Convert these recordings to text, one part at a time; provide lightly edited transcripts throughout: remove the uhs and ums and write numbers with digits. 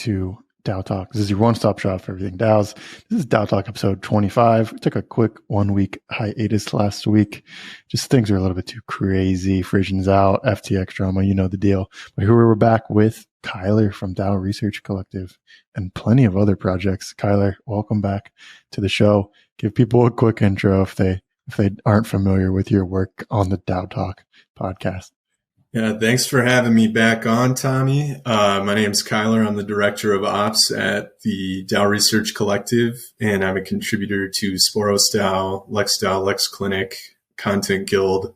to DAO Talk. This is your one-stop shop for everything DAOs. This is DAO Talk episode 25. We took a quick 1-week hiatus last week. Just things are a little bit too crazy. Frisians out, FTX drama, you know the deal. But here we're back with Kyler from DAO Research Collective and plenty of other projects. Kyler, welcome back to the show. Give people a quick intro if they aren't familiar with your work on the DAO Talk podcast. Yeah, thanks for having me back on, Tommy. My name's Kyler. I'm the Director of Ops at the DAO Research Collective, and I'm a contributor to Sporos DAO, LexDAO, Lex Clinic, Content Guild,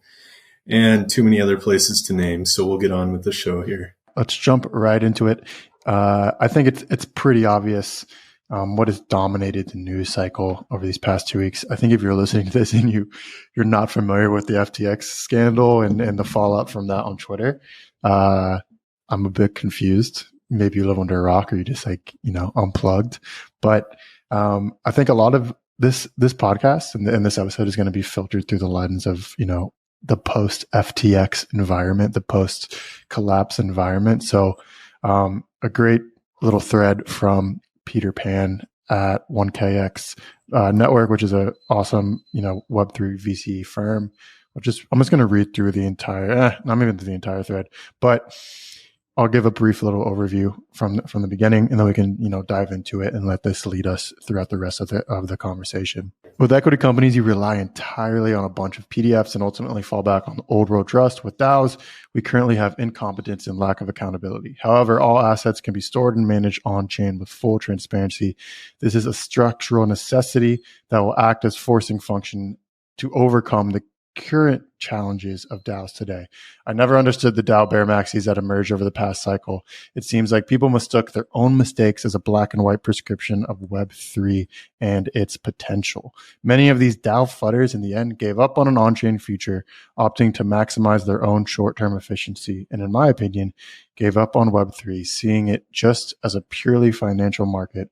and too many other places to name. So we'll get on with the show here. Let's jump right into it. I think it's pretty obvious what has dominated the news cycle over these past 2 weeks. I think if you're listening to this and you're not familiar with the FTX scandal and the fallout from that on Twitter, I'm a bit confused. Maybe you live under a rock or you just unplugged. But I think a lot of this podcast and this episode is going to be filtered through the lens of, the post FTX environment, the post collapse environment. So a great little thread from Peter Pan at 1KX Network, which is a awesome, Web3 VC firm. I'm just going to read through the entire, not even the entire thread, but I'll give a brief little overview from the beginning, and then we can, dive into it and let this lead us throughout the rest of the conversation. With equity companies, you rely entirely on a bunch of PDFs and ultimately fall back on the old world trust. With DAOs, we currently have incompetence and lack of accountability. However, all assets can be stored and managed on-chain with full transparency. This is a structural necessity that will act as forcing function to overcome the current challenges of DAOs today. I never understood the DAO bear maxis that emerged over the past cycle. It seems like people mistook their own mistakes as a black and white prescription of Web3 and its potential. Many of these DAO fudders in the end gave up on an on-chain future, opting to maximize their own short-term efficiency, and in my opinion, gave up on Web3, seeing it just as a purely financial market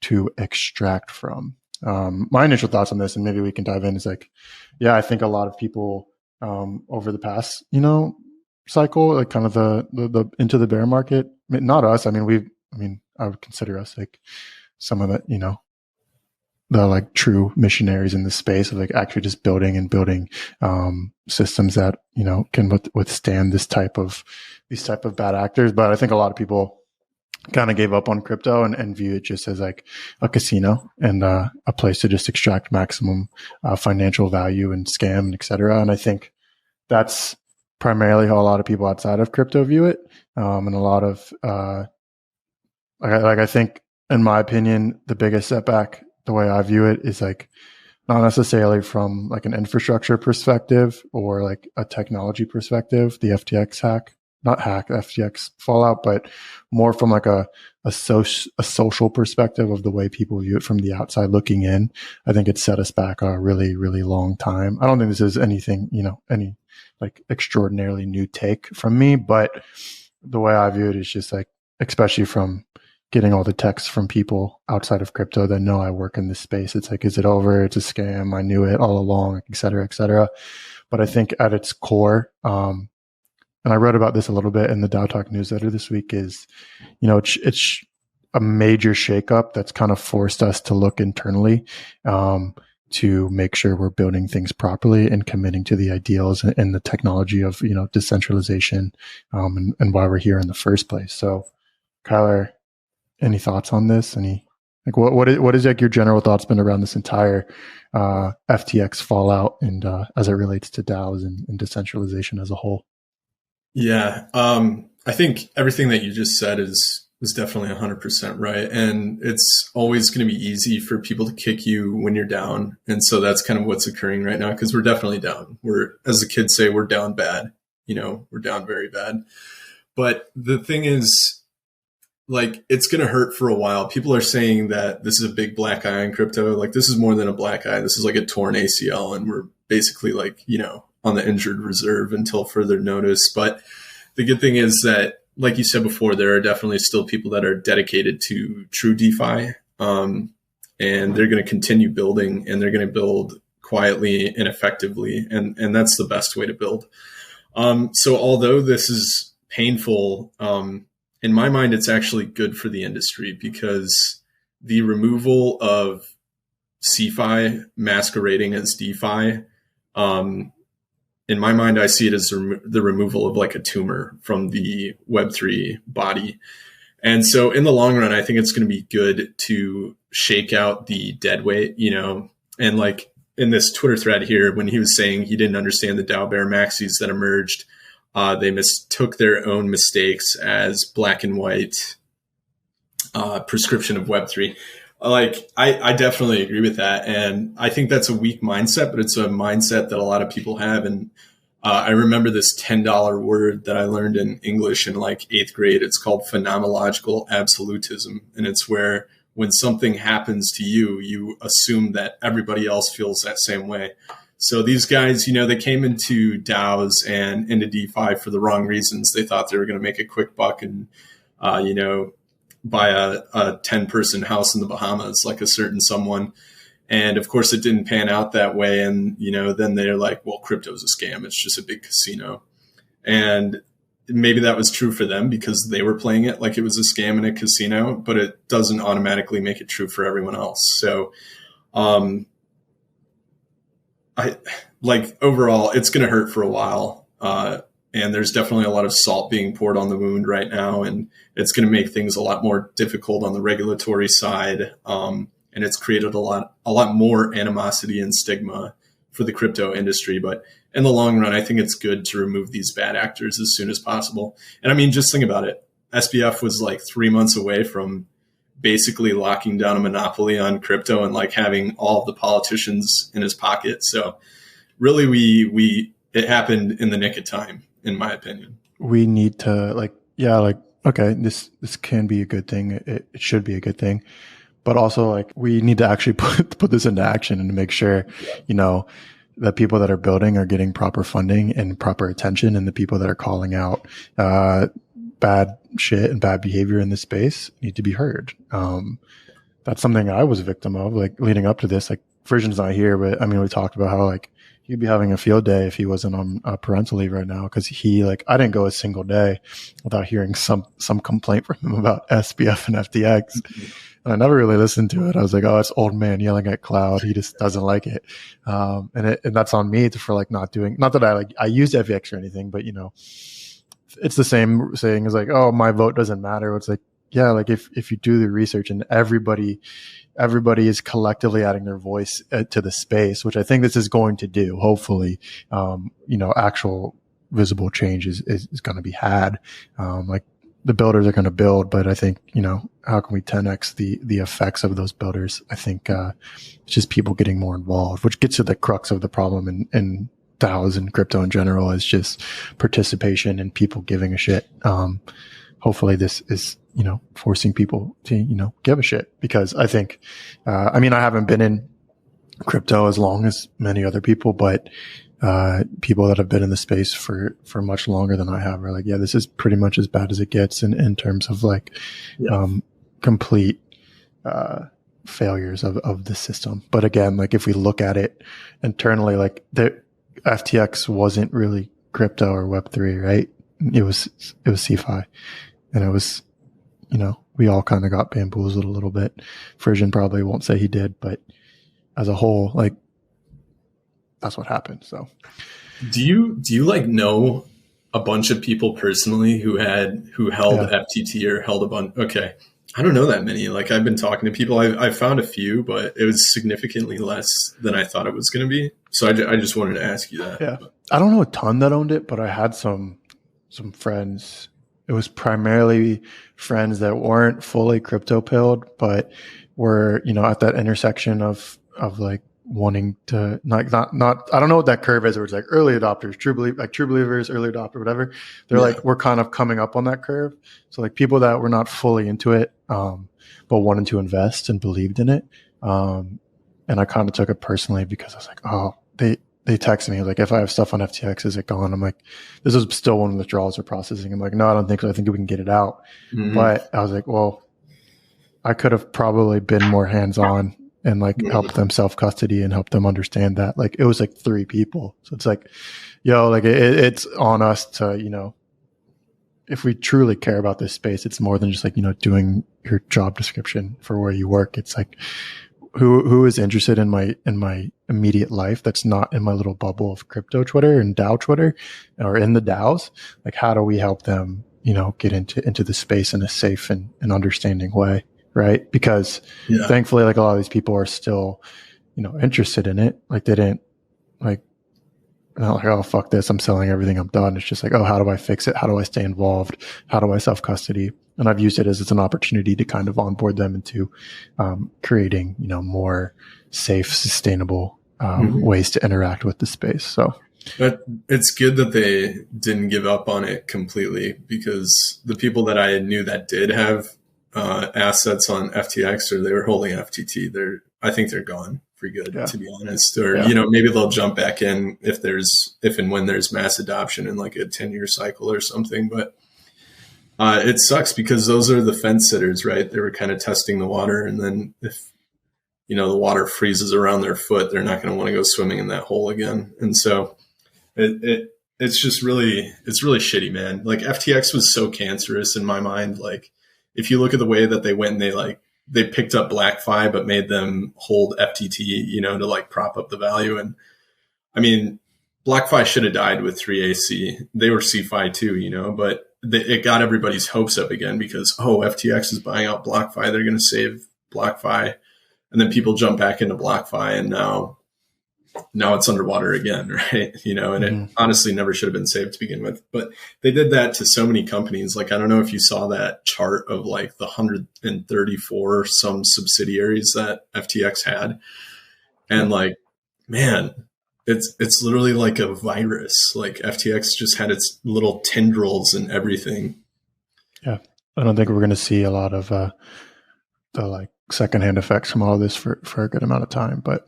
to extract from. My initial thoughts on this, and maybe we can dive in, is I think a lot of people over the past, cycle, like kind of the into the bear market, not us. I would consider us like some of the, the true missionaries in the space of actually just building systems that, can withstand these type of bad actors. But I think a lot of people kind of gave up on crypto and view it just as like a casino and a place to just extract maximum financial value and scam and et cetera. And I think that's primarily how a lot of people outside of crypto view it. And a lot of, I think, in my opinion, the biggest setback, the way I view it, is not necessarily from an infrastructure perspective or a technology perspective, the FTX fallout, but more from a social perspective of the way people view it from the outside looking in. I think it set us back a really, really long time. I don't think this is anything, any extraordinarily new take from me, but the way I view it is just especially from getting all the texts from people outside of crypto that know I work in this space. It's is it over? It's a scam. I knew it all along, et cetera, et cetera. But I think at its core, and I read about this a little bit in the DAO Talk newsletter this week, is, it's a major shakeup that's kind of forced us to look internally to make sure we're building things properly and committing to the ideals and the technology of, decentralization and why we're here in the first place. So, Kyler, any thoughts on this? What is your general thoughts been around this entire FTX fallout and as it relates to DAOs and decentralization as a whole? Yeah, I think everything that you just said is definitely 100% right. And it's always going to be easy for people to kick you when you're down. And so that's kind of what's occurring right now, because we're definitely down. We're, as the kids say, we're down bad. We're down very bad. But the thing is, it's going to hurt for a while. People are saying that this is a big black eye on crypto. This is more than a black eye. This is a torn ACL. And we're basically on the injured reserve until further notice. But the good thing is that, like you said before, there are definitely still people that are dedicated to true DeFi. And they're going to continue building, and they're going to build quietly and effectively. And that's the best way to build. So although this is painful, in my mind, it's actually good for the industry because the removal of CeFi masquerading as DeFi, in my mind, I see it as the removal of like a tumor from the Web3 body. And so in the long run, I think it's going to be good to shake out the dead weight, and like in this Twitter thread here, when he was saying he didn't understand the DAO bear maxis that emerged, they mistook their own mistakes as black and white prescription of Web3. Like, I definitely agree with that. And I think that's a weak mindset, but it's a mindset that a lot of people have. And I remember this $10 word that I learned in English in like 8th grade. It's called phenomenological absolutism. And it's where when something happens to you, you assume that everybody else feels that same way. So these guys, they came into DAOs and into DeFi for the wrong reasons. They thought they were going to make a quick buck and, buy a 10-person house in the Bahamas, like a certain someone. And of course it didn't pan out that way. And, then they're like, well, crypto's a scam. It's just a big casino. And maybe that was true for them because they were playing it like it was a scam in a casino, but it doesn't automatically make it true for everyone else. So, overall, it's going to hurt for a while. And there's definitely a lot of salt being poured on the wound right now. And it's going to make things a lot more difficult on the regulatory side. And it's created a lot more animosity and stigma for the crypto industry. But in the long run, I think it's good to remove these bad actors as soon as possible. And I mean, just think about it. SBF was like 3 months away from basically locking down a monopoly on crypto and like having all of the politicians in his pocket. So really, it happened in the nick of time, in my opinion. We need to okay, this can be a good thing. It should be a good thing. But also, like, we need to actually put this into action and to make sure, that people that are building are getting proper funding and proper attention, and the people that are calling out bad shit and bad behavior in this space need to be heard. That's something I was a victim of, like, leading up to this. Like, Version's not here, but I mean, we talked about how, like, he'd be having a field day if he wasn't on parental leave right now, because I didn't go a single day without hearing some complaint from him about SBF and FTX. Mm-hmm. And I never really listened to it. I was like, oh, it's old man yelling at cloud. He just doesn't like it. And that's on me for like not that I used FTX or anything, but it's the same saying as like, oh, my vote doesn't matter. It's like, yeah, like if you do the research and everybody is collectively adding their voice to the space, which I think this is going to do, hopefully, actual visible change is going to be had. Like, the builders are going to build, but I think, how can we 10x the effects of those builders? I think, it's just people getting more involved, which gets to the crux of the problem in DAOs and crypto in general, is just participation and people giving a shit. Hopefully this is, forcing people to, give a shit, because I think, I haven't been in crypto as long as many other people, but people that have been in the space for much longer than I have are like, yeah, this is pretty much as bad as it gets in terms of like, complete, failures of the system. But again, like, if we look at it internally, like, the FTX wasn't really crypto or Web3, right? It was CeFi, and it was, we all kind of got bamboozled a little bit. Frisian probably won't say he did, but as a whole, like, that's what happened. So do you like know a bunch of people personally who held FTT or held a bunch? Okay. I don't know that many. Like, I've been talking to people. I found a few, but it was significantly less than I thought it was going to be. So I just wanted to ask you that. Yeah. I don't know a ton that owned it, but I had some friends. It was primarily friends that weren't fully crypto pilled, but were, at that intersection of like wanting to not, I don't know what that curve is, where it's like early adopters, true believers, early adopter, whatever. They're like, we're kind of coming up on that curve. So like, people that were not fully into it, but wanted to invest and believed in it. And I kind of took it personally, because I was like, oh, they texted me like, if I have stuff on FTX, is it gone? I'm like, this is still one of the withdrawals or processing. I'm like, no, I don't think so. I think we can get it out. Mm-hmm. But I was like, well, I could have probably been more hands-on and like help them self-custody and help them understand that. Like, it was like 3 people. So it's like, like, it's on us to, if we truly care about this space, it's more than just like, doing your job description for where you work. It's like, who is interested in my immediate life that's not in my little bubble of crypto Twitter and DAO Twitter or in the DAOs? Like, how do we help them, get into the space in a safe and understanding way, right? Because thankfully, like, a lot of these people are still, interested in it. Like, they didn't like, not like, oh, fuck this, I'm selling everything, I'm done. It's just like, oh, how do I fix it? How do I stay involved? How do I self-custody? And I've used it as it's an opportunity to kind of onboard them into creating, more safe, sustainable ways to interact with the space. So, but it's good that they didn't give up on it completely, because the people that I knew that did have assets on FTX, or they were holding FTT, I think they're gone for good, to be honest. Or, maybe they'll jump back in if and when there's mass adoption in like a 10-year cycle or something. But it sucks because those are the fence sitters, right? They were kind of testing the water. And then if, the water freezes around their foot, they're not going to want to go swimming in that hole again. And so it's just it's really shitty, man. Like, FTX was so cancerous in my mind. Like, if you look at the way that they went and they picked up BlackFi, but made them hold FTT, to like prop up the value. And I mean, BlackFi should have died with 3AC. They were CFI too, but it got everybody's hopes up again because, FTX is buying out BlackFi. They're going to save BlackFi. And then people jump back into BlackFi, and now it's underwater again, right? And it honestly never should have been saved to begin with. But they did that to so many companies. Like, I don't know if you saw that chart of like the 134 some subsidiaries that FTX had. And like, man, it's literally like a virus. Like, FTX just had its little tendrils and everything. Yeah. I don't think we're going to see a lot of the like secondhand effects from all of this for a good amount of time. But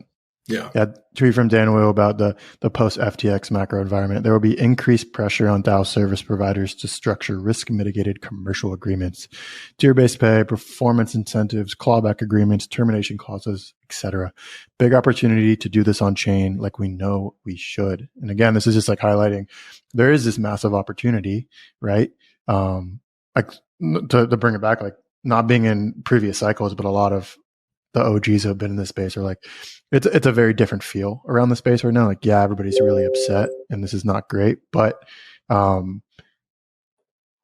tweet from Dan Will about the post FTX macro environment. There will be increased pressure on DAO service providers to structure risk mitigated commercial agreements, tier-based pay, performance incentives, clawback agreements, termination clauses, etc. Big opportunity to do this on chain, like we know we should. And again, this is just like highlighting there is this massive opportunity, right? Like to bring it back, like not being in previous cycles, but a lot of the OGs who have been in this space are like, it's a very different feel around the space right now. Like, yeah, everybody's really upset and this is not great, but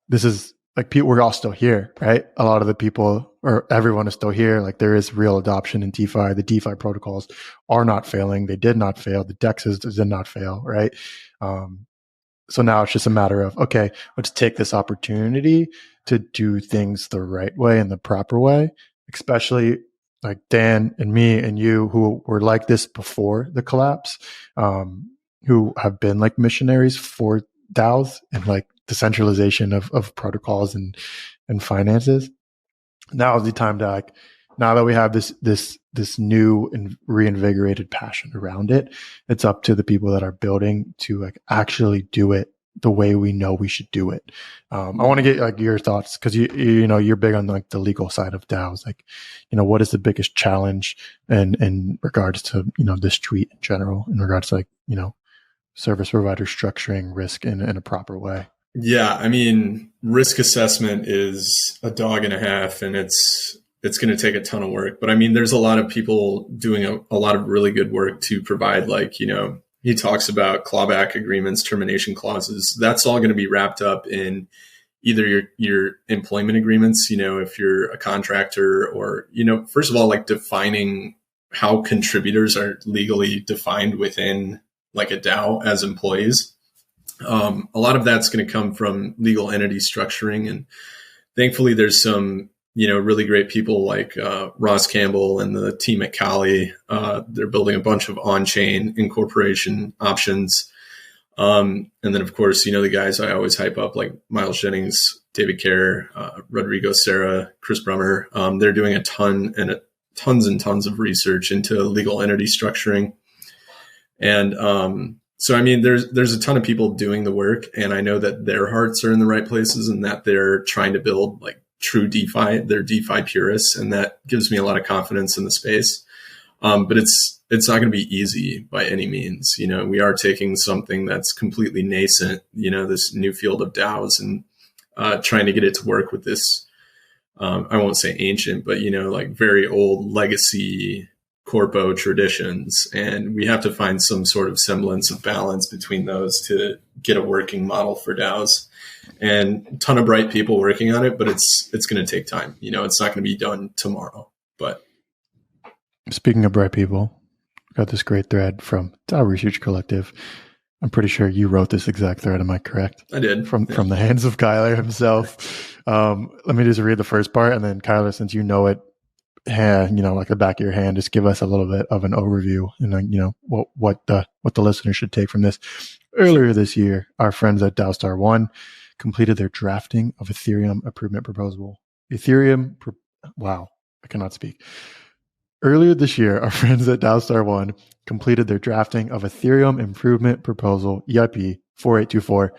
this is like, we're all still here, right? A lot of the people or everyone is still here. Like, there is real adoption in DeFi. The DeFi protocols are not failing. They did not fail. The DEXs did not fail, right? So now it's just a matter of, okay, let's take this opportunity to do things the right way and the proper way, especially like Dan and me and you who were like this before the collapse, who have been like missionaries for DAOs and like decentralization of protocols and finances. Now is the time to like, now that we have this new and reinvigorated passion around it, it's up to the people that are building to like actually do it the way we know we should do it. I want to get like your thoughts because you're big on like the legal side of DAOs. Like, what is the biggest challenge in regards to this tweet in general, in regards to like service providers structuring risk in a proper way? Yeah, I mean, risk assessment is a dog and a half, and it's going to take a ton of work. But I mean, there's a lot of people doing a lot of really good work to provide, like, he talks about clawback agreements, termination clauses. That's all going to be wrapped up in either your employment agreements, if you're a contractor, or, first of all, like defining how contributors are legally defined within like a DAO as employees. A lot of that's going to come from legal entity structuring. And thankfully there's some, really great people like Ross Campbell and the team at Kali. They're building a bunch of on-chain incorporation options. And then, of course, the guys I always hype up, like Miles Jennings, David Kerr, Rodrigo Serra, Chris Brummer. They're doing tons and tons of research into legal entity structuring. And so, I mean, there's a ton of people doing the work, and I know that their hearts are in the right places and that they're trying to build like true DeFi. They're DeFi purists, and that gives me a lot of confidence in the space. But it's not going to be easy by any means. We are taking something that's completely nascent, this new field of DAOs, and trying to get it to work with this. I won't say ancient, but like very old legacy corpo traditions, and we have to find some sort of semblance of balance between those to get a working model for DAOs. And a ton of bright people working on it, but it's going to take time. It's not going to be done tomorrow. But speaking of bright people, got this great thread from DAO Research Collective. I'm pretty sure you wrote this exact thread. Am I correct? I did. From the hands of Kyler himself. Let me just read the first part, and then Kyler, since you know it, like the back of your hand, just give us a little bit of an overview, and then what the listeners should take from this. Earlier this year, our friends at DAO Star One completed their drafting of Ethereum improvement proposal. Wow, I cannot speak. Earlier this year, our friends at DAO Star One completed their drafting of Ethereum improvement proposal, EIP 4824,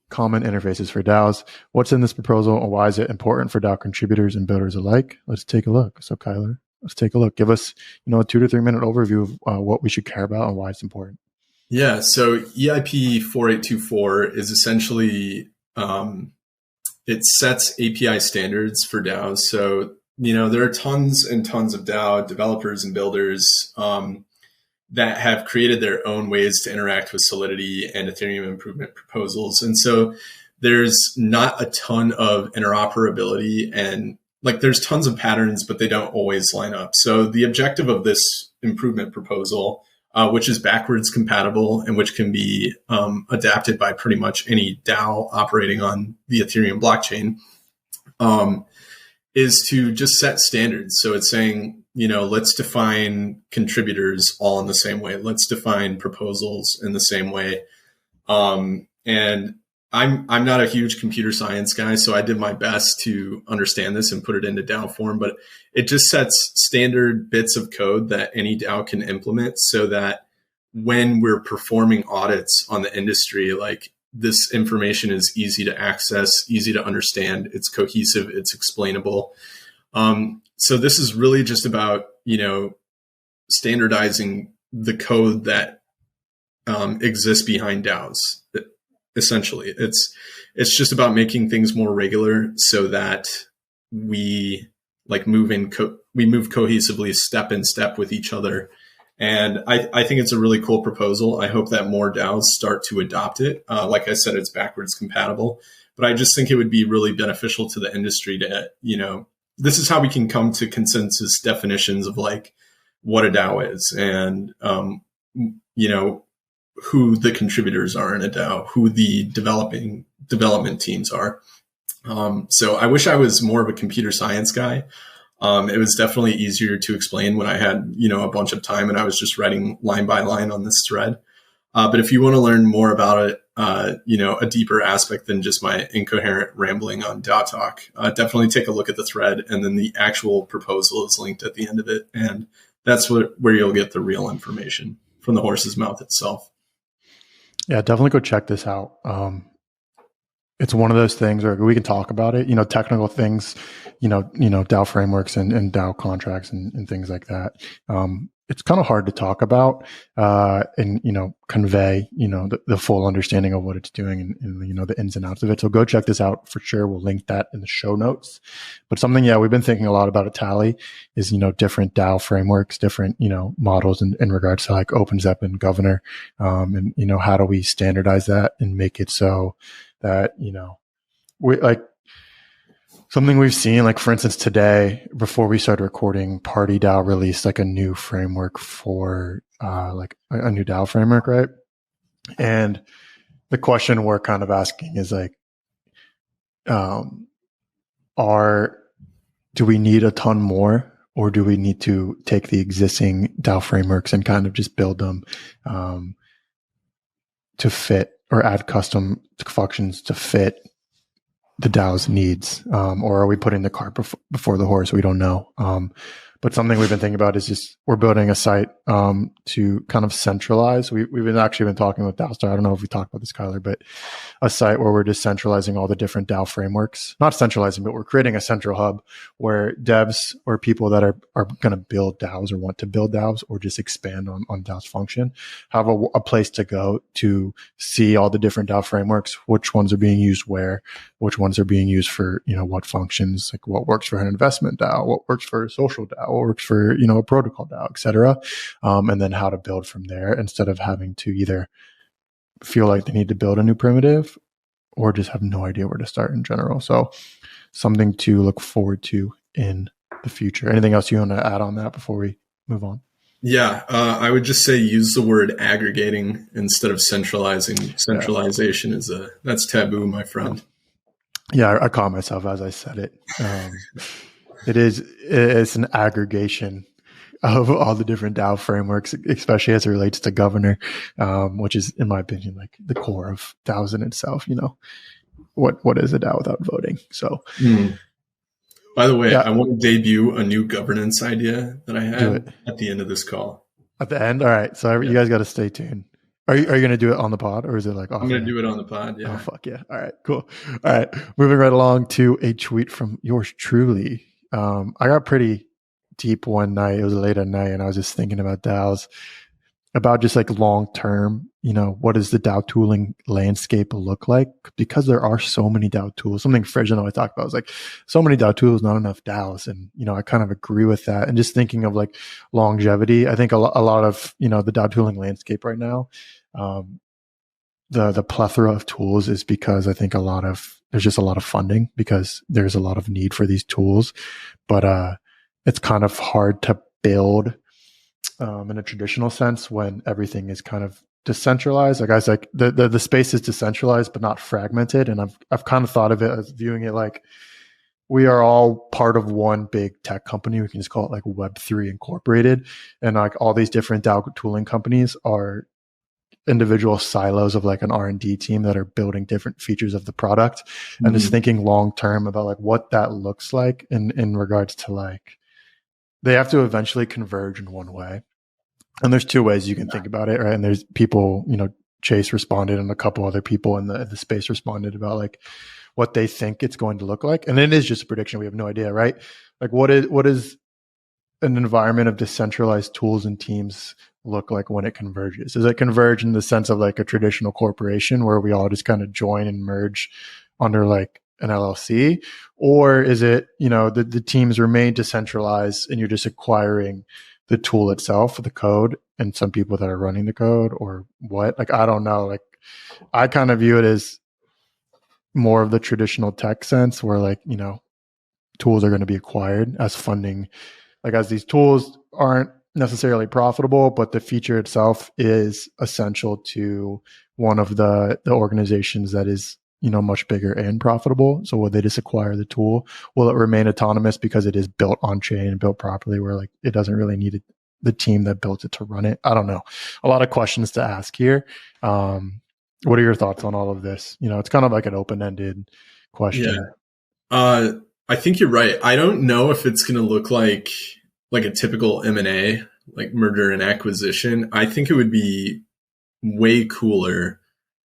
common interfaces for DAOs. What's in this proposal and why is it important for DAO contributors and builders alike? Let's take a look. So Kyler, let's take a look. Give us, a 2 to 3 minute overview of what we should care about and why it's important. Yeah. So EIP 4824 is essentially, it sets API standards for DAOs. So, there are tons and tons of DAO developers and builders, that have created their own ways to interact with Solidity and Ethereum improvement proposals. And so there's not a ton of interoperability, and there's tons of patterns, but they don't always line up. So the objective of this improvement proposal, which is backwards compatible and which can be adapted by pretty much any DAO operating on the Ethereum blockchain, is to just set standards. So it's saying, let's define contributors all in the same way. Let's define proposals in the same way. And I'm not a huge computer science guy, so I did my best to understand this and put it into DAO form, but it just sets standard bits of code that any DAO can implement so that when we're performing audits on the industry, this information is easy to access, easy to understand. It's cohesive. It's explainable. So this is really just about, standardizing the code that exists behind DAOs. Essentially, it's just about making things more regular so that we move cohesively, step in step with each other. And I think it's a really cool proposal. I hope that more DAOs start to adopt it. Like I said, it's backwards compatible, but I just think it would be really beneficial to the industry to, this is how we can come to consensus definitions of what a DAO is and, who the contributors are in a DAO, who the development teams are. So I wish I was more of a computer science guy. It was definitely easier to explain when I had, a bunch of time and I was just writing line by line on this thread. But if you want to learn more about it, a deeper aspect than just my incoherent rambling on DAO Talk, definitely take a look at the thread, and then the actual proposal is linked at the end of it. And that's where you'll get the real information from the horse's mouth itself. Yeah, definitely go check this out. It's one of those things where we can talk about it, technical things, DAO frameworks and DAO contracts and things like that. It's kind of hard to talk about, and, convey, the full understanding of what it's doing and, the ins and outs of it. So go check this out for sure. We'll link that in the show notes. But something, we've been thinking a lot about at Tally is, different DAO frameworks, different, models in regards to OpenZep and Governor. And, how do we standardize that and make it so that, we something we've seen, for instance, today, before we started recording, Party DAO released a new framework for a new DAO framework, right? And the question we're kind of asking is do we need a ton more, or do we need to take the existing DAO frameworks and kind of just build them to fit, or add custom functions to fit the DAO's needs, or are we putting the cart before the horse? We don't know. But something we've been thinking about is just we're building a site to kind of centralize. We've been talking with DAO Star. I don't know if we talked about this, Kyler, but a site where we're just centralizing all the different DAO frameworks. Not centralizing, but we're creating a central hub where devs or people that are going to build DAOs or want to build DAOs or just expand on DAO's function have a place to go to see all the different DAO frameworks, which ones are being used where, which ones are being used for, what functions, like what works for an investment DAO, what works for a social DAO, what works for, a protocol DAO, et cetera. And then how to build from there instead of having to either feel like they need to build a new primitive or just have no idea where to start in general. So something to look forward to in the future. Anything else you want to add on that before we move on? Yeah, I would just say use the word aggregating instead of centralizing. Centralization that's taboo, my friend. Yeah, I caught myself as I said it. It's an aggregation of all the different DAO frameworks, especially as it relates to governor, which is, in my opinion, like the core of DAOs in itself. What is a DAO without voting? So, by the way, I want to debut a new governance idea that I had at the end of this call. At the end, all right. So you guys got to stay tuned. Are you going to do it on the pod, or is it like off? I'm going to do it on the pod. Yeah. Oh fuck yeah! All right, cool. All right, moving right along to a tweet from yours truly. I got pretty deep one night. It was late at night, and I was just thinking about DAOs, about just like long term. What does the DAO tooling landscape look like? Because there are so many DAO tools. Something Fridge and I talked about was like so many DAO tools, not enough DAOs, and I kind of agree with that. And just thinking of like longevity, I think a lot of the DAO tooling landscape right now. The plethora of tools is because I think there's just a lot of funding because there's a lot of need for these tools, but it's kind of hard to build in a traditional sense when everything is kind of decentralized. Like I was like the space is decentralized but not fragmented, and I've kind of thought of it as viewing it like we are all part of one big tech company. We can just call it like Web3 Incorporated, and like all these different DAO tooling companies are individual silos of like an R&D team that are building different features of the product, and just thinking long term about like what that looks like in regards to like they have to eventually converge in one way. And there's two ways you can think about it, right? And there's people, Chase responded and a couple other people in the space responded about like what they think it's going to look like. And it is just a prediction. We have no idea, right? Like what is an environment of decentralized tools and teams look like when it converges? Does it converge in the sense of like a traditional corporation where we all just kind of join and merge under like an LLC? Or is it, the teams remain decentralized and you're just acquiring the tool itself, the code, and some people that are running the code, or what? Like, I don't know. Like, I kind of view it as more of the traditional tech sense where like, tools are going to be acquired as funding. Like as these tools aren't necessarily profitable, but the feature itself is essential to one of the organizations that is, much bigger and profitable. So will they just acquire the tool? Will it remain autonomous because it is built on chain and built properly where like it doesn't really need the team that built it to run it? I don't know. A lot of questions to ask here. What are your thoughts on all of this? It's kind of like an open-ended question. Yeah. I think you're right. I don't know if it's going to look like a typical M&A, like merger and acquisition. I think it would be way cooler.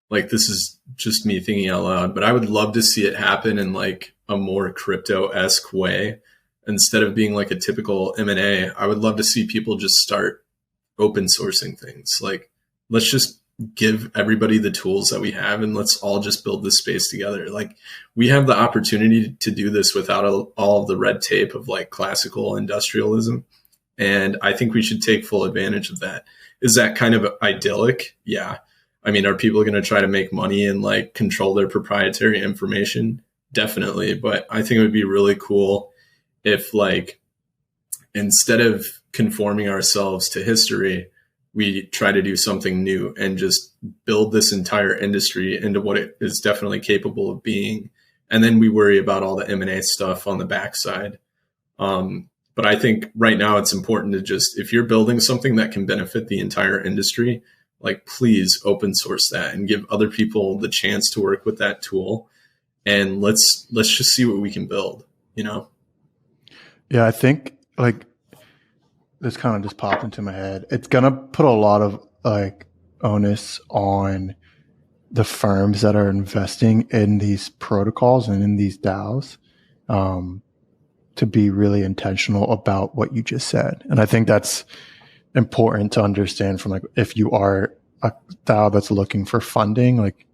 Like, this is just me thinking out loud, but I would love to see it happen in like a more crypto-esque way. Instead of being like a typical M&A, I would love to see people just start open sourcing things. Like, let's just give everybody the tools that we have and let's all just build this space together. Like, we have the opportunity to do this without all of the red tape of like classical industrialism. And I think we should take full advantage of that. Is that kind of idyllic? Yeah. I mean, are people going to try to make money and like control their proprietary information? Definitely. But I think it would be really cool if like, instead of conforming ourselves to history, we try to do something new and just build this entire industry into what it is definitely capable of being. And then we worry about all the M&A stuff on the backside. But I think right now it's important to just, if you're building something that can benefit the entire industry, like, please open source that and give other people the chance to work with that tool. And let's just see what we can build, Yeah, I think like this kind of just popped into my head. It's going to put a lot of like onus on the firms that are investing in these protocols and in these DAOs to be really intentional about what you just said. And I think that's important to understand from like, if you are a DAO that's looking for funding, like,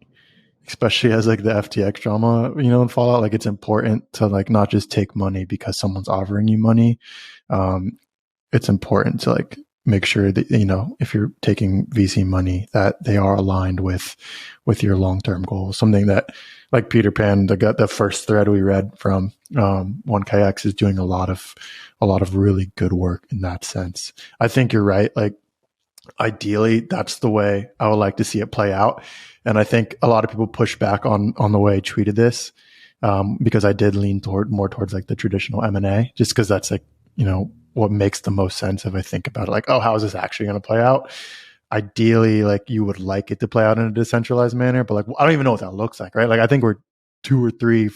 especially as like the FTX drama, you know, and Fallout, like it's important to like not just take money because someone's offering you money. It's important to like make sure that, you know, if you're taking VC money, that they are aligned with your long-term goals. Something that like Peter Pan, the first thread we read from 1KX is doing a lot of really good work in that sense. I think you're right. Like ideally, that's the way I would like to see it play out. And I think a lot of people push back on the way I tweeted this because I did lean more towards like the traditional M&A, just because that's like, you know, what makes the most sense if I think about it. Like, oh, how is this actually going to play out? Ideally, like you would like it to play out in a decentralized manner, but like I don't even know what that looks like, right? Like I think we're 2 or 3,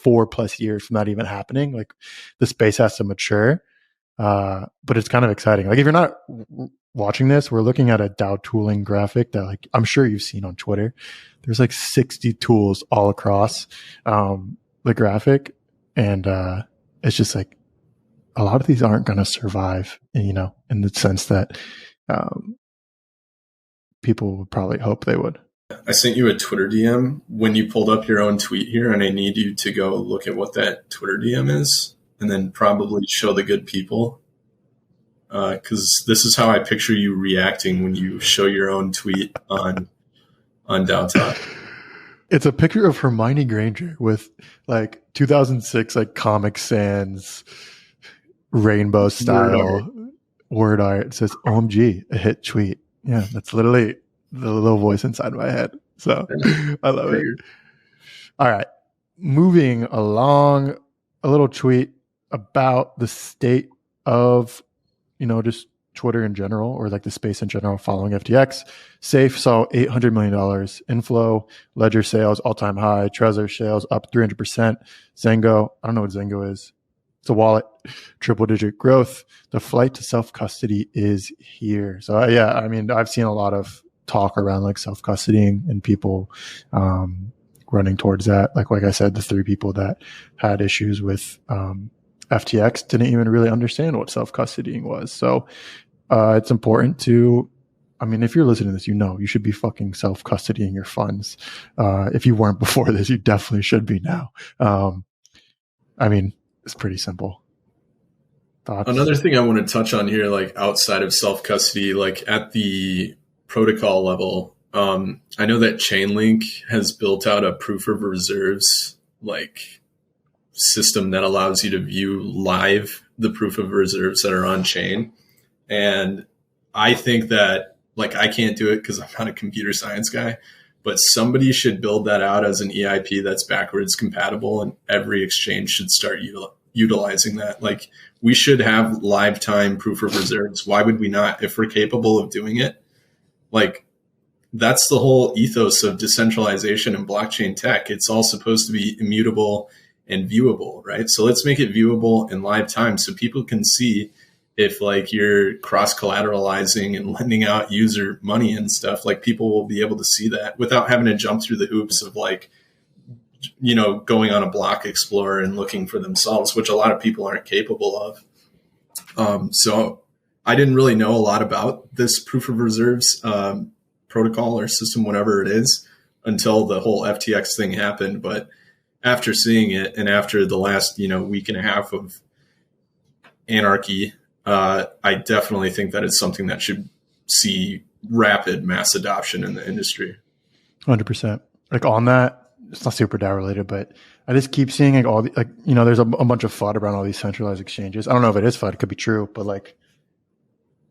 4+ years from that even happening. Like the space has to mature, but it's kind of exciting. Like if you're not watching this, we're looking at a DAO tooling graphic that like I'm sure you've seen on Twitter. There's like 60 tools all across the graphic, and it's just like a lot of these aren't going to survive, you know, in the sense that people would probably hope they would. I sent you a Twitter DM when you pulled up your own tweet here, and I need you to go look at what that Twitter DM is and then probably show the good people. Because this is how I picture you reacting when you show your own tweet on DAO Talk. It's a picture of Hermione Granger with like 2006 like Comic Sans rainbow style word art. It says OMG, a hit tweet. Yeah, that's literally the little voice inside my head. So I love it. All right. Moving along, a little tweet about the state of, you know, just Twitter in general, or like the space in general following FTX. Safe saw $800 million inflow, Ledger sales all-time high, Trezor sales up 300%. Zengo, I don't know what Zengo is. It's a wallet, triple-digit growth. The flight to self-custody is here. So yeah, I mean, I've seen a lot of talk around like self-custodying and people running towards that. Like I said, the 3 people that had issues with FTX didn't even really understand what self-custodying was. So it's important to, I mean, if you're listening to this, you know, you should be fucking self-custodying your funds. If you weren't before this, you definitely should be now. I mean, it's pretty simple. Thoughts? Another thing I want to touch on here, like outside of self-custody, like at the protocol level, I know that Chainlink has built out a proof of reserves like system that allows you to view live the proof of reserves that are on chain. And I think that like I can't do it because I'm not a computer science guy, but somebody should build that out as an EIP that's backwards compatible, and every exchange should start utilizing that. Like we should have live time proof of reserves. Why would we not? If we're capable of doing it, like that's the whole ethos of decentralization and blockchain tech. It's all supposed to be immutable and viewable, right? So let's make it viewable in live time so people can see if like you're cross collateralizing and lending out user money and stuff. Like people will be able to see that without having to jump through the hoops of like, you know, going on a block explorer and looking for themselves, which a lot of people aren't capable of. So I didn't really know a lot about this proof of reserves protocol or system, whatever it is, until the whole FTX thing happened. But after seeing it and after the last, you know, week and a half of anarchy, I definitely think that it's something that should see rapid mass adoption in the industry. 100%. Like on that, it's not super DAO related, but I just keep seeing like all the, like, you know, there's a bunch of FUD around all these centralized exchanges. I don't know if it is FUD, it could be true, but like,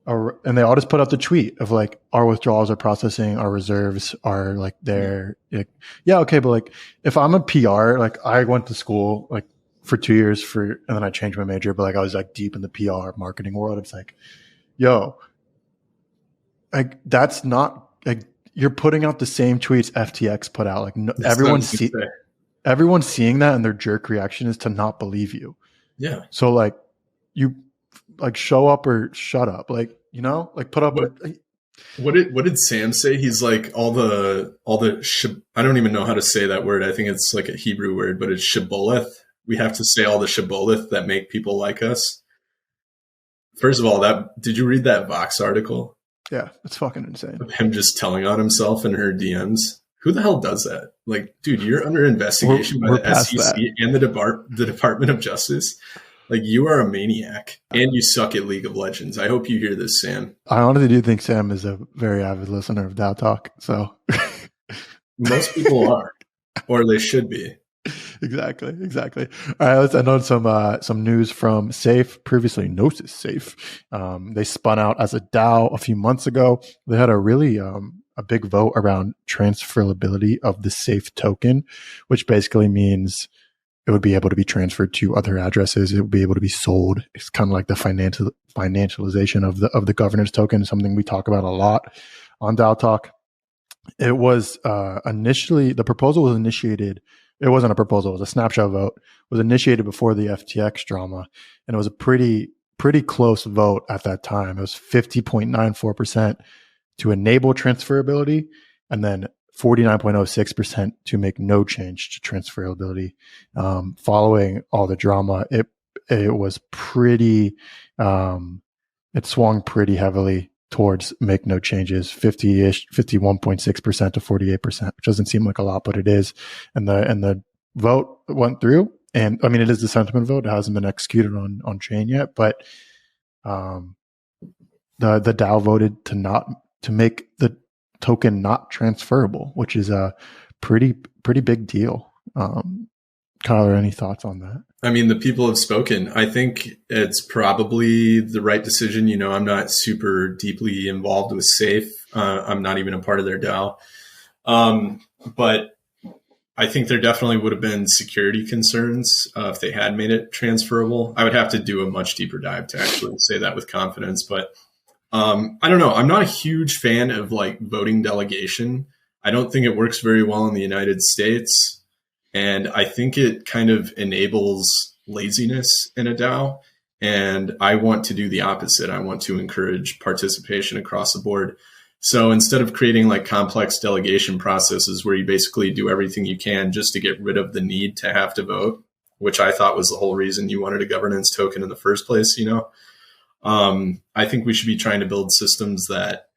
and they all just put out the tweet of like, our withdrawals are processing, our reserves are like there. Like, yeah, okay, but like if I'm a PR, like I went to school like for 2 years and then I changed my major, but like I was like deep in the PR marketing world. It's like, yo, like that's not like you're putting out the same tweets FTX put out. Like no, everyone's seeing that, and their jerk reaction is to not believe you. Yeah. So like like show up or shut up. Like, you know, like put up. What did Sam say? He's like all the I don't even know how to say that word. I think it's like a Hebrew word, but it's shibboleth. We have to say all the shibboleth that make people like us. First of all, did you read that Vox article? Yeah, it's fucking insane. Of him just telling on himself in her DMs. Who the hell does that? Like, dude, you're under investigation by the SEC and the Department of Justice. Like, you are a maniac, and you suck at League of Legends. I hope you hear this, Sam. I honestly do think Sam is a very avid listener of DAO Talk. So most people are, or they should be. Exactly. All right, let's end on some news from Safe, previously Gnosis Safe. They spun out as a DAO a few months ago. They had a really a big vote around transferability of the Safe token, which basically means it would be able to be transferred to other addresses. It would be able to be sold. It's kind of like the financialization of the governance token, something we talk about a lot on DAO Talk. It was initially, the proposal was initiated. It wasn't a proposal. It was a snapshot vote. It was initiated before the FTX drama. And it was a pretty close vote at that time. It was 50.94% to enable transferability, and then 49.06% to make no change to transferability. Following all the drama, it was pretty, it swung pretty heavily towards make no changes, 50-ish, 51.6% to 48%, which doesn't seem like a lot, but it is. And the vote went through. And I mean, it is the sentiment vote. It hasn't been executed on chain yet, but the DAO voted to make the token not transferable, which is a pretty big deal. Kyler, any thoughts on that? I mean, the people have spoken. I think it's probably the right decision. You know, I'm not super deeply involved with Safe. I'm not even a part of their DAO. But I think there definitely would have been security concerns if they had made it transferable. I would have to do a much deeper dive to actually say that with confidence. But I don't know. I'm not a huge fan of like voting delegation. I don't think it works very well in the United States. And I think it kind of enables laziness in a DAO. And I want to do the opposite. I want to encourage participation across the board. So instead of creating like complex delegation processes where you basically do everything you can just to get rid of the need to have to vote, which I thought was the whole reason you wanted a governance token in the first place, you know, I think we should be trying to build systems that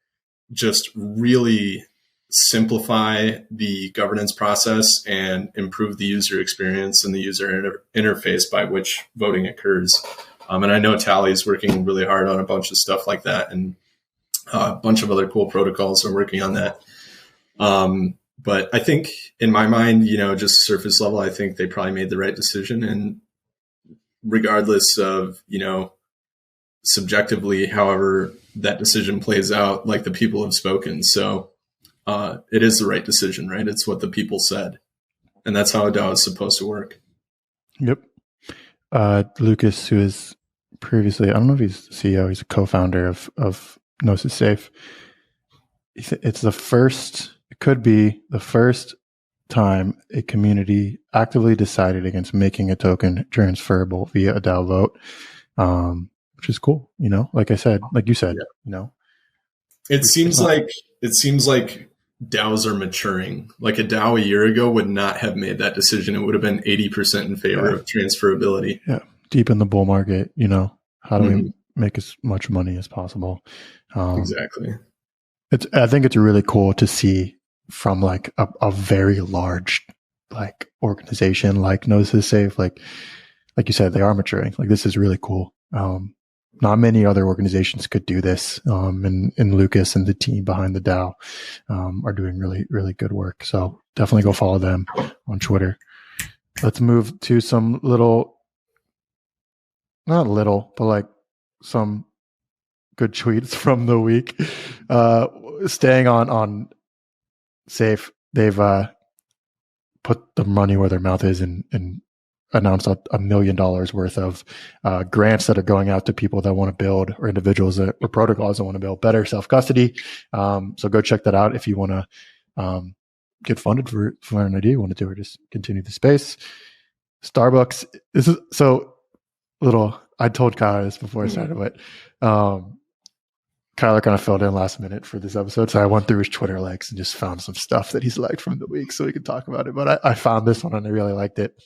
just really simplify the governance process and improve the user experience and the user interface by which voting occurs. And I know Tally is working really hard on a bunch of stuff like that, and a bunch of other cool protocols are working on that. But I think in my mind, you know, just surface level, I think they probably made the right decision. And regardless of, you know, subjectively, however that decision plays out, like the people have spoken. So it is the right decision, right? It's what the people said. And that's how a DAO is supposed to work. Yep. Lucas, who is previously, I don't know if he's the CEO, he's a co-founder of Gnosis Safe. It could be the first time a community actively decided against making a token transferable via a DAO vote, which is cool. You know, like I said, like you said, yeah. You know, it seems like DAOs are maturing. Like a DAO a year ago would not have made that decision. It would have been 80% in favor of transferability. Yeah. Deep in the bull market, you know, how do we make as much money as possible? Exactly. I think it's really cool to see from like a very large like organization like Gnosis Safe, like you said, they are maturing. Like this is really cool. Not many other organizations could do this. And Lucas and the team behind the DAO are doing really, really good work. So definitely go follow them on Twitter. Let's move to some not little, but like some good tweets from the week. Staying on Safe, they've put the money where their mouth is and announced $1 million worth of grants that are going out to people that want to build, or individuals or protocols that want to build better self-custody. So go check that out if you want to get funded for an idea you want to do, or just continue the space. Starbucks, this is so little I told Kyler this before I started, but Kyler kind of filled in last minute for this episode. So I went through his Twitter likes and just found some stuff that he's liked from the week so we could talk about it. But I found this one and I really liked it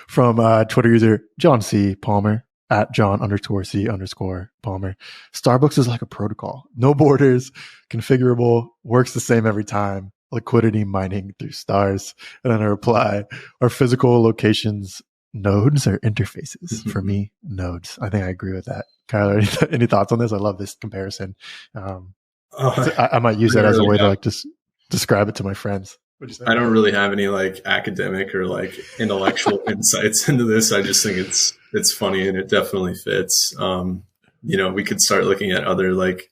from Twitter user John C. Palmer at John_C_Palmer. Starbucks is like a protocol. No borders, configurable, works the same every time. Liquidity mining through stars. And then a reply, are physical locations nodes or interfaces? For me, nodes. I think I agree with that. Kyler, any thoughts on this? I love this comparison. I might use that as a way to like just describe it to my friends. I don't really have any like academic or like intellectual insights into this. I just think it's funny and it definitely fits. We could start looking at other like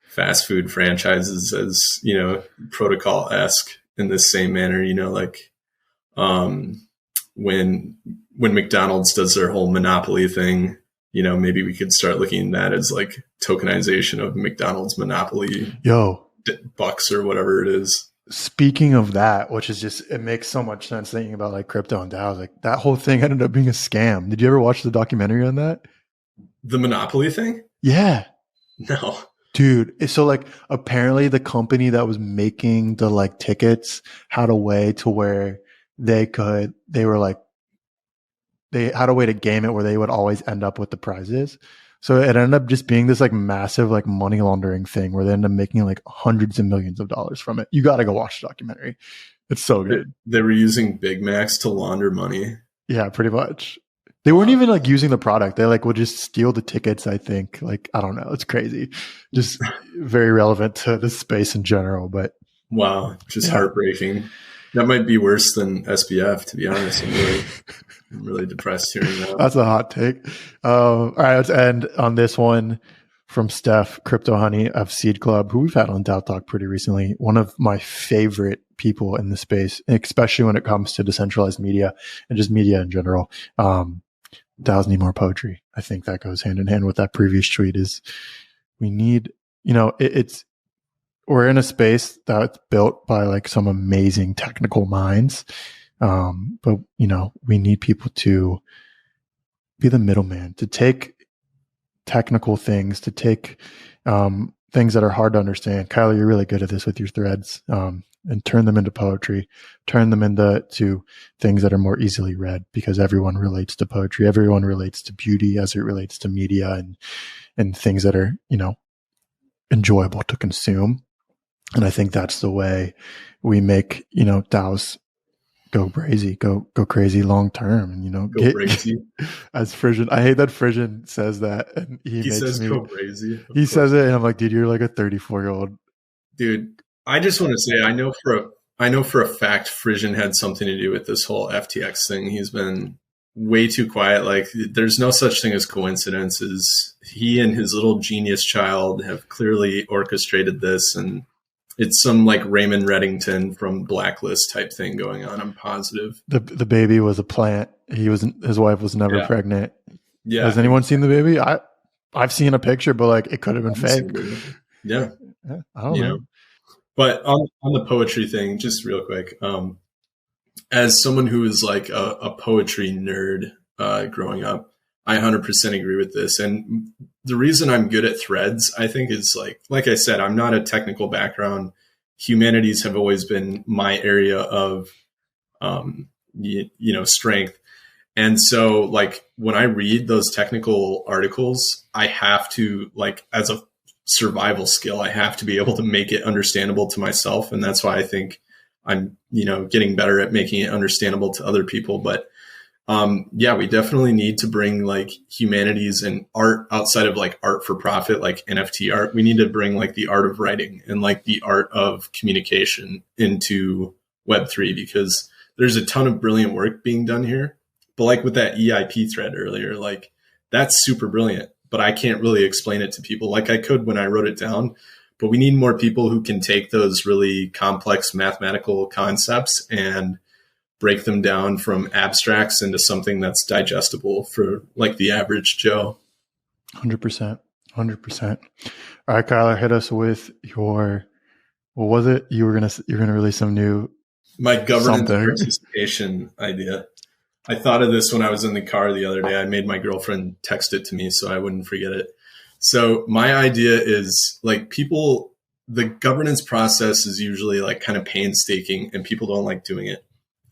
fast food franchises as, protocol-esque in this same manner, like when McDonald's does their whole monopoly thing, maybe we could start looking at that as like tokenization of McDonald's monopoly bucks or whatever it is. Speaking of that, which is just, it makes so much sense thinking about like crypto and DAOs. Like that whole thing ended up being a scam. Did you ever watch the documentary on that? The monopoly thing? Yeah. No. Dude. So like apparently the company that was making the like tickets had a way to where they had a way to game it where they would always end up with the prizes. So it ended up just being this like massive like money laundering thing where they ended up making like hundreds of millions of dollars from it. You got to go watch the documentary. It's so good. They were using Big Macs to launder money. Yeah, pretty much. They weren't even like using the product. They like would just steal the tickets, I think. Like, I don't know. It's crazy. Just very relevant to the space in general. But wow, just heartbreaking. That might be worse than SBF, to be honest. I'm really depressed hearing that. That's a hot take. All right, let's end on this one from Steph, Crypto Honey of Seed Club, who we've had on DAO Talk pretty recently. One of my favorite people in the space, especially when it comes to decentralized media and just media in general. DAOs need more poetry. I think that goes hand in hand with that previous tweet is we need, we're in a space that's built by like some amazing technical minds. But we need people to be the middleman, to take technical things, to take things that are hard to understand. Kyler, you're really good at this with your threads, and turn them into poetry, turn them into things that are more easily read, because everyone relates to poetry. Everyone relates to beauty as it relates to media and things that are, enjoyable to consume. And I think that's the way we make, DAOs go crazy, go crazy long term, and go crazy. As Frisian, I hate that Frisian says that, and he says go crazy. He says it, and I'm like, dude, you're like a 34-year-old dude. I just want to say, I know for a fact Frisian had something to do with this whole FTX thing. He's been way too quiet. Like, there's no such thing as coincidences. He and his little genius child have clearly orchestrated this, and it's some like Raymond Reddington from Blacklist type thing going on. I'm positive. The baby was a plant. His wife was never pregnant. Yeah. Has anyone seen the baby? I've seen a picture, but like it could have been fake. Yeah. I don't know. But on the poetry thing, just real quick, as someone who is like a poetry nerd growing up, I 100% agree with this. And the reason I'm good at threads, I think, is like I said, I'm not a technical background. Humanities have always been my area of, strength. And so like when I read those technical articles, I have to, like, as a survival skill, I have to be able to make it understandable to myself. And that's why I think I'm, getting better at making it understandable to other people. But we definitely need to bring like humanities and art outside of like art for profit, like NFT art. We need to bring like the art of writing and like the art of communication into Web3, because there's a ton of brilliant work being done here. But like with that EIP thread earlier, like that's super brilliant, but I can't really explain it to people like I could when I wrote it down. But we need more people who can take those really complex mathematical concepts and break them down from abstracts into something that's digestible for like the average Joe. 100%. All right, Kyler, hit us with your, what was it? You're gonna release some new, my governance participation idea. I thought of this when I was in the car the other day. I made my girlfriend text it to me so I wouldn't forget it. So my idea is like the governance process is usually like kind of painstaking and people don't like doing it,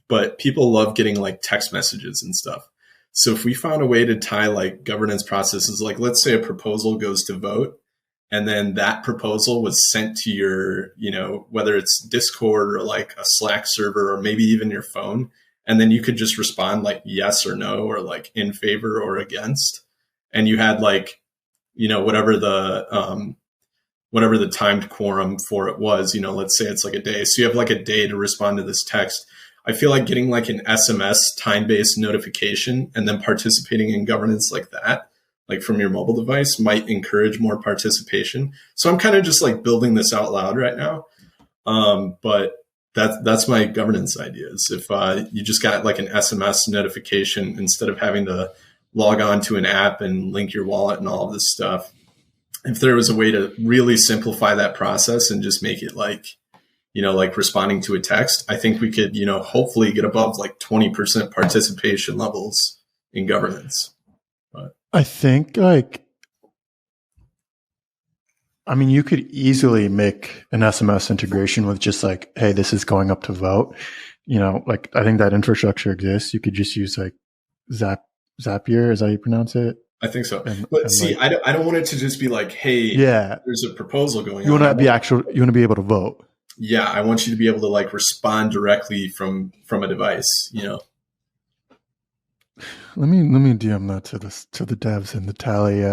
but people love getting like text messages and stuff. So if we found a way to tie like governance processes, like let's say a proposal goes to vote and then that proposal was sent to your, whether it's Discord or like a Slack server or maybe even your phone. And then you could just respond like yes or no, or like in favor or against. And you had like, whatever the timed quorum for it was, let's say it's like a day. So you have like a day to respond to this text. I feel like getting like an SMS time-based notification and then participating in governance like that, like from your mobile device, might encourage more participation. So I'm kind of just like building this out loud right now. But that's my governance ideas. If you just got like an SMS notification instead of having to log on to an app and link your wallet and all of this stuff, if there was a way to really simplify that process and just make it like, like responding to a text, I think we could, hopefully get above like 20% participation levels in governance. But I think you could easily make an SMS integration with just like, hey, this is going up to vote. Like I think that infrastructure exists. You could just use like Zapier, is that how you pronounce it? I think so. But see, like, I don't want it to just be like, hey, there's a proposal going on. You want to be able to vote. Yeah, I want you to be able to like respond directly from a device, Let me DM that to the devs in the Tally.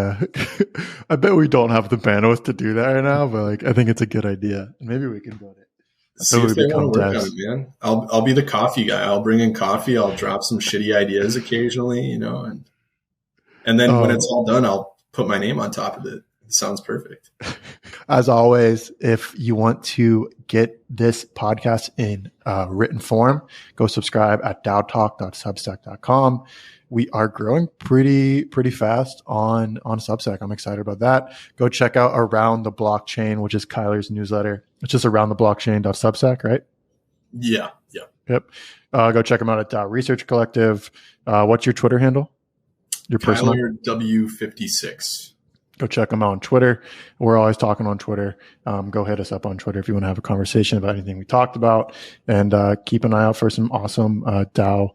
I bet we don't have the bandwidth to do that right now, but like I think it's a good idea. Maybe we can build it. See if they want to work on it, man. I'll be the coffee guy. I'll bring in coffee. I'll drop some shitty ideas occasionally, and then when it's all done, I'll put my name on top of it. It sounds perfect. As always, if you want to get this podcast in written form, go subscribe at daotalk.substack.com. We are growing pretty fast on Substack. I'm excited about that. Go check out Around the Blockchain, which is Kyler's newsletter. It's just aroundtheblockchain.substack, right? Yeah. Yep. Go check them out at DAO Research Collective. What's your Twitter handle? Your personal? Kyler W56. Go check them out on Twitter. We're always talking on Twitter. Go hit us up on Twitter if you want to have a conversation about anything we talked about. And keep an eye out for some awesome DAO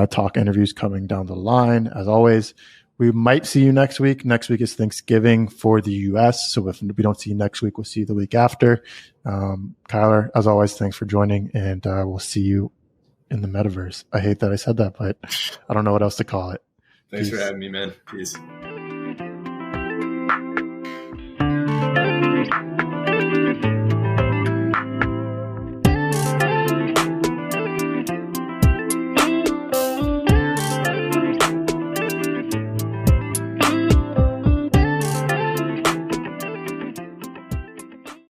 talk interviews coming down the line. As always, we might see you next week. Next week is Thanksgiving for the U.S. So if we don't see you next week, we'll see you the week after. Kyler, as always, thanks for joining. And we'll see you in the metaverse. I hate that I said that, but I don't know what else to call it. Thanks for having me, man. Peace.